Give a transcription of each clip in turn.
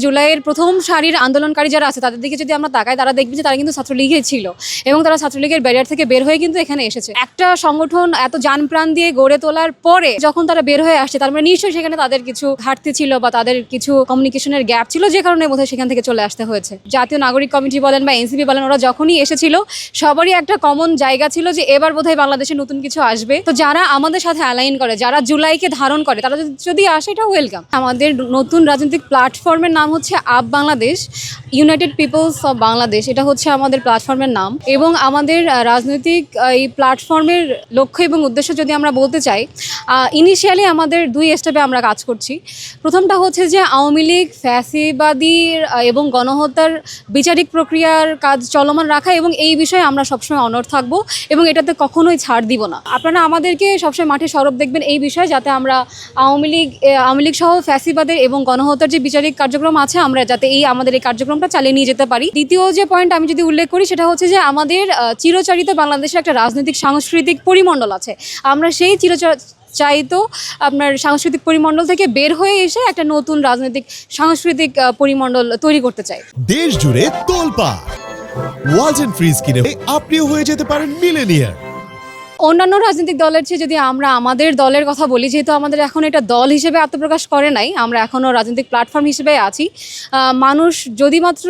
জুলাইয়ের প্রথম সারির আন্দোলনকারী যারা আছে তাদের দিকে যদি আমরা তাকাই, তারা দেখবে যে তারা কিন্তু ছাত্রলীগে ছিল এবং তারা ছাত্রলীগের ব্যারিয়ার থেকে বের হয়ে কিন্তু এখানে এসেছে। একটা সংগঠন এত জান প্রাণ দিয়ে গড়ে তোলার পরে যখন তারা বের হয়ে আসছে, তার মানে নিশ্চয়ই সেখানে তাদের কিছু ঘাটতি ছিল বা তাদের কিছু কমিউনিকেশনের গ্যাপ ছিল, যে কারণে বোধহয় সেখান থেকে চলে আসতে হয়েছে। জাতীয় নাগরিক কমিটি বলেন বা এনসিপি বলেন, ওরা যখনই এসেছিল সবারই একটা কমন জায়গা ছিল যে এবার বোধহয় বাংলাদেশে নতুন কিছু আসবে। তো যারা আমাদের সাথে অ্যালাইন করে, যারা জুলাইকে ধারণ করে, তারা যদি আসে, এটা ওয়েলকাম। আমাদের নতুন রাজনৈতিক প্ল্যাটফর্মের নাম হচ্ছে Aap Bangladesh, united peoples of Bangladesh. এটা হচ্ছে আমাদের প্ল্যাটফর্মের নাম এবং আমাদের রাজনৈতিক এই প্ল্যাটফর্মের লক্ষ্য এবং উদ্দেশ্য যদি আমরা বলতে চাই, ইনিশিয়ালি আমাদের দুই স্টেপে আমরা কাজ করছি। প্রথমটা হচ্ছে যে আওয়ামী লীগ ফ্যাসিবাদীর এবং গণহত্যার বিচারিক প্রক্রিয়ার কাজ চলমান রাখা, এবং এই বিষয়ে আমরা সবসময় অনড় থাকবো এবং এটাতে কখনোই ছাড় দিব না। আপনারা আমাদেরকে সবসময় মাঠে সরব দেখবেন এই বিষয়ে, যাতে আমরা আওয়ামী লীগ সহ ফ্যাসিবাদের এবং গণহত্যার যে বিচারিক কার্যক্রম আছে, আমরা যাতে আমাদের এই কার্যক্রমটা চালিয়ে নিয়ে যেতে পারি। দ্বিতীয় যে পয়েন্ট আমি যদি উল্লেখ করি, সেটা হচ্ছে যে আমাদের চিরচরিত বাংলাদেশের একটা রাজনৈতিক সাংস্কৃতিক পরিমণ্ডল আছে। আমরা সেই চাইতো আপনার সাংস্কৃতিক পরিমণ্ডল থেকে বের হয়ে এসে একটা নতুন রাজনৈতিক সাংস্কৃতিক পরিমণ্ডল তৈরি করতে চাই। দেশ জুড়ে তোলপাড় ওয়ালটন ফ্রিজ কিনে আপনিও হয়ে যেতে পারেন মিলেনিয়ার। অন্যান্য রাজনৈতিক দলের চেয়ে যদি আমরা আমাদের দলের কথা বলি, যেহেতু আমাদের এখন এটা দল হিসেবে আত্মপ্রকাশ করে নাই, আমরা এখনও রাজনৈতিক প্ল্যাটফর্ম হিসেবে আছি। মানুষ যদি মাত্র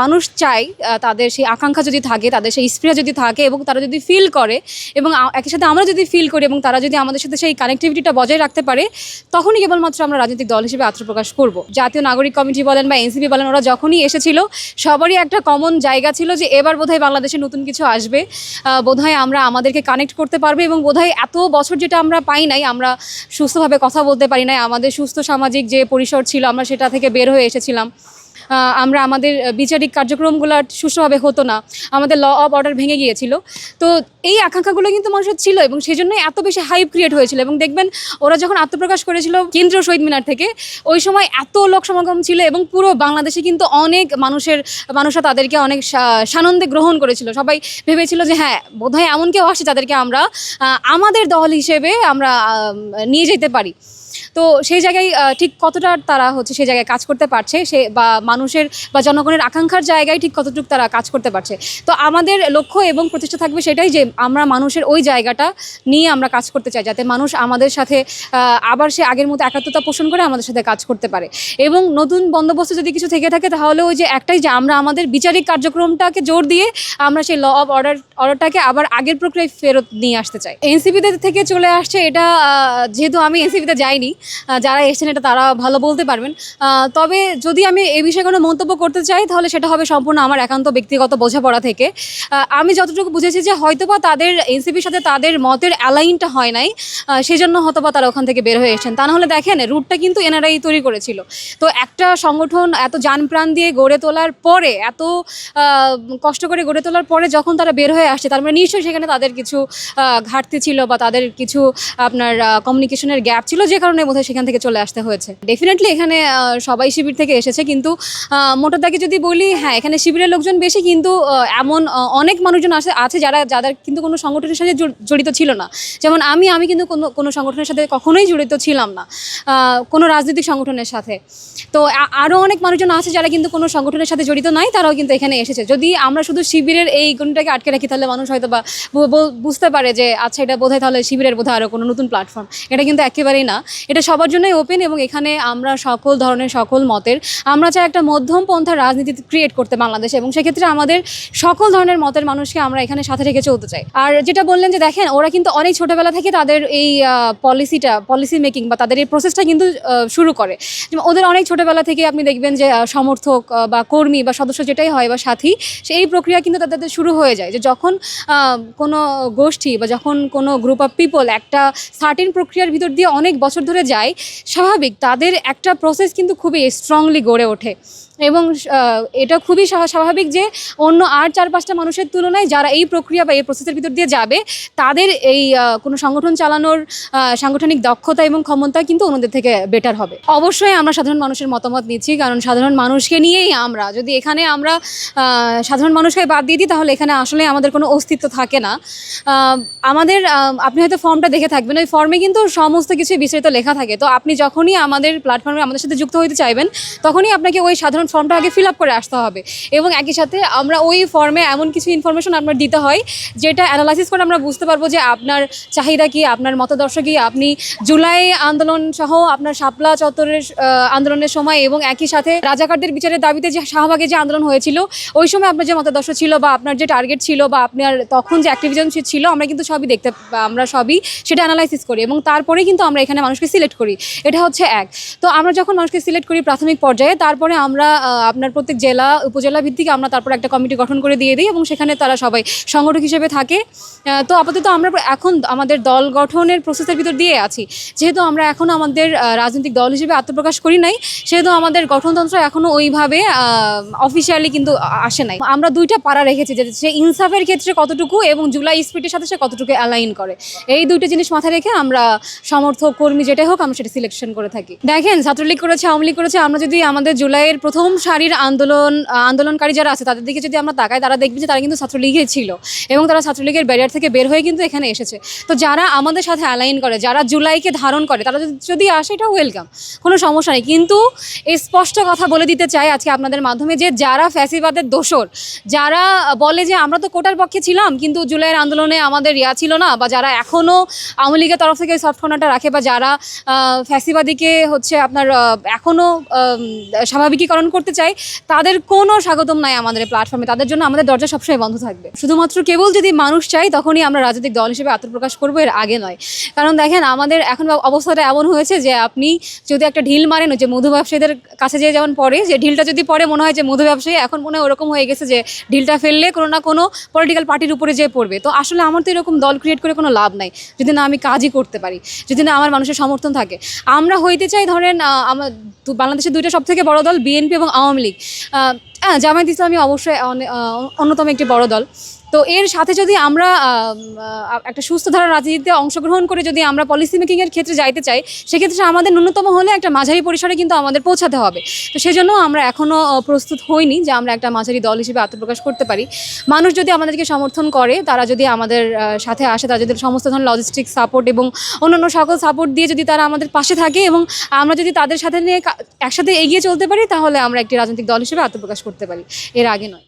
মানুষ চায়, তাদের সেই আকাঙ্ক্ষা যদি থাকে, তাদের সেই স্পৃহা যদি থাকে এবং তারা যদি ফিল করে, এবং একই সাথে আমরা যদি ফিল করি এবং তারা যদি আমাদের সাথে সেই কানেক্টিভিটিটা বজায় রাখতে পারে, তখনই কেবলমাত্র আমরা রাজনৈতিক দল হিসেবে আত্মপ্রকাশ করব। জাতীয় নাগরিক কমিটি বলেন বা এনসিপি বলেন, ওরা যখনই এসেছিল সবারই একটা কমন জায়গা ছিল যে এবার বোধহয় বাংলাদেশে নতুন কিছু আসবে, বোধহয় আমরা আমাদেরকে কানেক্ট করতে পারবে এবং বোধহয় এত বছর যেটা আমরা পাই নাই, আমরা সুস্থভাবে কথা বলতে পারি নাই, আমাদের সুস্থ সামাজিক যে পরিসর ছিল আমরা সেটা থেকে বের হয়ে এসেছিলাম, আমরা আমাদের বিচারিক কার্যক্রমগুলো সুষ্ঠুভাবে হতো না, আমাদের ল অফ অর্ডার ভেঙে গিয়েছিল। তো এই আকাঙ্ক্ষাগুলো কিন্তু মানুষের ছিল এবং সেই জন্যই এত বেশি হাইপ ক্রিয়েট হয়েছিল। এবং দেখবেন ওরা যখন আত্মপ্রকাশ করেছিল কেন্দ্রীয় শহীদ মিনার থেকে, ওই সময় এত লোক সমাগম ছিল এবং পুরো বাংলাদেশে কিন্তু অনেক মানুষরা তাদেরকে অনেক সানন্দে গ্রহণ করেছিল। সবাই ভেবেছিল যে হ্যাঁ, বোধহয় এমন কেউ আসে যাদেরকে আমরা আমাদের দল হিসেবে আমরা নিয়ে যেতে পারি। তো সেই জায়গায় ঠিক কতটা তারা সেই জায়গায় কাজ করতে পারছে, সে বা মানুষের বা জনগণের আকাঙ্ক্ষার জায়গায় ঠিক কতটুকু তারা কাজ করতে পারছে। তো আমাদের লক্ষ্য এবং প্রচেষ্টা থাকবে সেটাই যে আমরা মানুষের ওই জায়গাটা নিয়ে আমরা কাজ করতে চাই, যাতে মানুষ আমাদের সাথে আবার সে আগের মতো একাত্মতা পোষণ করে আমাদের সাথে কাজ করতে পারে। এবং নতুন বন্দোবস্ত যদি কিছু থেকে থাকে, তাহলে ওই যে একটাই, যে আমরা আমাদের বিচারিক কার্যক্রমটাকে জোর দিয়ে আমরা সেই ল অফ অর্ডারটাকে আবার আগের প্রক্রিয়ায় ফেরত নিয়ে আসতে চাই। এনসিপিতে থেকে চলে আসছে এটা, যেহেতু আমি এনসিপিতে যাইনি, যারা এসেছেন এটা তারা ভালো বলতে পারবেন। তবে যদি আমি এই বিষয়ে কোনো মন্তব্য করতে চাই, তাহলে সেটা হবে সম্পূর্ণ আমার একান্ত ব্যক্তিগত বোঝাপড়া থেকে। আমি যতটুকু বুঝেছি যে হয়তোবা তাদের এনসিপির সাথে তাদের মতের অ্যালাইনটা হয় নাই, সেজন্য হয়তোবা তারা ওখান থেকে বের হয়ে এসেছেন। তা নাহলে দেখেন, রুটটা কিন্তু এনারাই তৈরি করেছিল। তো একটা সংগঠন এত জান প্রাণ দিয়ে গড়ে তোলার পরে, এত কষ্ট করে গড়ে তোলার পরে যখন তারা বের হয়ে আসছে, তার মানে নিশ্চয়ই সেখানে তাদের কিছু ঘাটতি ছিল বা তাদের কিছু আপনার কমিউনিকেশনের গ্যাপ ছিল, যে কারণে বোধহয় সেখান থেকে চলে আসতে হয়েছে। ডেফিনেটলি এখানে সবাই শিবির থেকে এসেছে, কিন্তু মোটা দাগে যদি বলি, হ্যাঁ, এখানে শিবিরের লোকজন বেশি, কিন্তু এমন অনেক মানুষজন আছে যাদের কিন্তু কোনো সংগঠনের সাথে জড়িত ছিল না। যেমন আমি কিন্তু কোনো সংগঠনের সাথে কখনোই জড়িত ছিলাম না, কোনো রাজনৈতিক সংগঠনের সাথে। তো আরও অনেক মানুষজন আছে যারা কিন্তু কোনো সংগঠনের সাথে জড়িত নাই, তারাও কিন্তু এখানে এসেছে। যদি আমরা শুধু শিবিরের এই গুণটাকে আটকে রাখি, তাহলে মানুষ হয়তো বা বুঝতে পারে যে আচ্ছা, এটা বোধহয় তাহলে শিবিরের বোধহয় আরও কোনো নতুন প্ল্যাটফর্ম। এটা কিন্তু একেবারেই না, এটা সবার জন্যই ওপেন এবং এখানে আমরা সকল ধরনের সকল মতের, আমরা চাই একটা মধ্যম পন্থার রাজনীতি ক্রিয়েট করতে বাংলাদেশে, এবং সেক্ষেত্রে আমাদের সকল ধরনের মতের মানুষকে আমরা এখানে সাথে রেখে চলতে চাই। আর যেটা বললেন যে দেখেন, ওরা কিন্তু অনেক ছোটোবেলা থেকে তাদের এই পলিসি মেকিং বা তাদের এই প্রসেসটা কিন্তু শুরু করে। ওদের অনেক ছোটোবেলা থেকে আপনি দেখবেন যে সমর্থক বা কর্মী বা সদস্য যেটাই হয় বা সাথী, সেই প্রক্রিয়া কিন্তু তাদের শুরু হয়ে যায়। যে যখন কোনো গোষ্ঠী বা যখন কোনো গ্রুপ অফ পিপল একটা সার্টেন প্রক্রিয়ার ভিতর দিয়ে অনেক বছর ধরে যায়, স্বাভাবিক তাদের একটা প্রসেস কিন্তু খুবই স্ট্রংলি গড়ে ওঠে। এবং এটা খুবই স্বাভাবিক যে অন্য আর 4-5টা মানুষের তুলনায় যারা এই প্রক্রিয়া বা এই প্রসেসের ভিতর দিয়ে যাবে তাদের এই কোনো সংগঠন চালানোর সাংগঠনিক দক্ষতা এবং ক্ষমতা কিন্তু অন্যদের থেকে বেটার হবে। অবশ্যই আমরা সাধারণ মানুষের মতামত নিচ্ছি, কারণ সাধারণ মানুষকে নিয়েই আমরা যদি এখানে আমরা সাধারণ মানুষকে বাদ দিয়ে দিই তাহলে এখানে আসলে আমাদের কোনো অস্তিত্ব থাকে না। আমাদের আপনি হয়তো ফর্মটা দেখে থাকবেন, ওই ফর্মে কিন্তু সমস্ত কিছু বিস্তারিত লেখা থাকে। তো আপনি যখনই আমাদের প্ল্যাটফর্মে আমাদের সাথে যুক্ত হতে চাইবেন তখনই আপনাকে ওই সাধারণ ফর্মটা আগে ফিল আপ করে আসতে হবে, এবং একই সাথে আমরা ওই ফর্মে এমন কিছু ইনফরমেশন আপনার দিতে হয় যেটা অ্যানালাইসিস করে আমরা বুঝতে পারবো যে আপনার চাহিদা কি, আপনার মতাদর্শ কি, আপনি জুলাই আন্দোলন সহ আপনার শাপলা চত্বরের আন্দোলনের সময় এবং একই সাথে রাজাকারদের বিচারের দাবিতে যে শাহবাগে যে আন্দোলন হয়েছিল ওই সময় আপনার যে মতাদর্শ ছিল বা আপনার যে টার্গেট ছিল বা আপনার তখন যে অ্যাক্টিভিজম ছিল আমরা কিন্তু সবই আমরা সবই সেটা অ্যানালাইসিস করি এবং তারপরে কিন্তু আমরা এখানে মানুষকে সিলেক্ট করি। এটা হচ্ছে এক। তো আমরা যখন মানুষকে সিলেক্ট করি প্রাথমিক পর্যায়ে, তারপরে আমরা আপনার প্রত্যেক জেলা উপজেলা ভিত্তিক আমরা তারপর একটা কমিটি গঠন করে দিয়ে দিই এবং সেখানে তারা সবাই সংগঠক হিসেবে থাকে। তো আপাতত আমরা এখন আমাদের দল গঠনের প্রসেসের ভিতর দিয়ে আছি। যেহেতু আমরা এখনও আমাদের রাজনৈতিক দল হিসেবে আত্মপ্রকাশ করি নাই, সেহেতু আমাদের গঠনতন্ত্র এখনও ওইভাবে অফিসিয়ালি কিন্তু আসে নাই। আমরা দুইটা পাড়া রেখেছি যে সে ইনসাফের ক্ষেত্রে কতটুকু এবং জুলাই স্পিরিটের সাথে সে কতটুকু অ্যালাইন করে, এই দুইটা জিনিস মাথায় রেখে আমরা সমর্থক কর্মী যেটাই হোক আমরা সেটা সিলেকশন করে থাকি। দেখেন, ছাত্রলীগ করেছে, আওয়ামী লীগ করেছে, আমরা যদি আমাদের জুলাইয়ের প্রথম সারির আন্দোলনকারী যারা আছে তাদের দিকে যদি আমরা তাকাই তারা দেখবে যে তারা কিন্তু ছাত্রলীগই ছিল এবং তারা ছাত্রলীগের ব্যারিয়ার থেকে বের হয়ে কিন্তু এখানে এসেছে। তো যারা আমাদের সাথে অ্যালাইন করে, যারা জুলাইকে ধারণ করে, তারা যদি আসে এটা ওয়েলকাম, কোনো সমস্যা নেই। কিন্তু এই স্পষ্ট কথা বলে দিতে চাই আজকে আপনাদের মাধ্যমে যে যারা ফ্যাসিবাদের দোসর, যারা বলে যে আমরা তো কোটার পক্ষে ছিলাম কিন্তু জুলাইয়ের আন্দোলনে আমাদের ছিল না, বা যারা এখনও আওয়ামী লীগের তরফ থেকে সফট কর্নারটা রাখে, বা যারা ফ্যাসিবাদীকে হচ্ছে আপনার এখনও স্বাভাবিকীকরণ করতে চায়, তাদের কোনো স্বাগতম নাই আমাদের প্ল্যাটফর্মে। তাদের জন্য আমাদের দরজা সবসময় বন্ধ থাকবে। শুধুমাত্র কেবল যদি মানুষ চাই তখনই আমরা রাজনৈতিক দল হিসেবে আত্মপ্রকাশ করবো, এর আগে নয়। কারণ দেখেন, আমাদের এখন অবস্থাটা এমন হয়েছে যে আপনি যদি একটা ঢিল মারেন, যে মধু ব্যবসায়ীদের কাছে যে যেমন পড়ে, যে ঢিলটা যদি পড়ে মনে হয় যে মধু ব্যবসায়ী, এখন মনে হয় ওরকম হয়ে গেছে যে ঢিলটা ফেললে কোনো না কোনো পলিটিক্যাল পার্টির উপরে যে পড়বে। তো আসলে আমার তো এরকম দল ক্রিয়েট করে কোনো লাভ নাই যদি না আমি কাজই করতে পারি, যদি না আমার মানুষের সমর্থন থাকে। আমরা হইতে চাই, ধরেন আমার বাংলাদেশের দুইটা সবথেকে বড় দল বিএনপি এবং আওয়ামী লীগ। জামায়াত ইসলামী অবশ্যই অন্যতম একটি বড় দল। তো এর সাথে যদি আমরা একটা সুস্থ ধারা রাজনীতিতে অংশগ্রহণ করে যদি আমরা পলিসি মেকিংয়ের ক্ষেত্রে যাইতে চাই, সেক্ষেত্রে আমাদের ন্যূনতম হলে একটা মাঝারি পরিসরে কিন্তু আমাদের পৌঁছাতে হবে। তো সেজন্য আমরা এখনও প্রস্তুত হইনি যে আমরা একটা মাঝারি দল হিসেবে আত্মপ্রকাশ করতে পারি। মানুষ যদি আমাদেরকে সমর্থন করে, তারা যদি আমাদের সাথে আসে, তারা যদি সমস্ত ধরনের লজিস্টিক সাপোর্ট এবং অন্যান্য সকল সাপোর্ট দিয়ে যদি তারা আমাদের পাশে থাকে এবং আমরা যদি তাদের সাথে নিয়ে একসাথে এগিয়ে চলতে পারি, তাহলে আমরা একটি রাজনৈতিক দল হিসেবে আত্মপ্রকাশ করতে পারি, এর আগে নয়।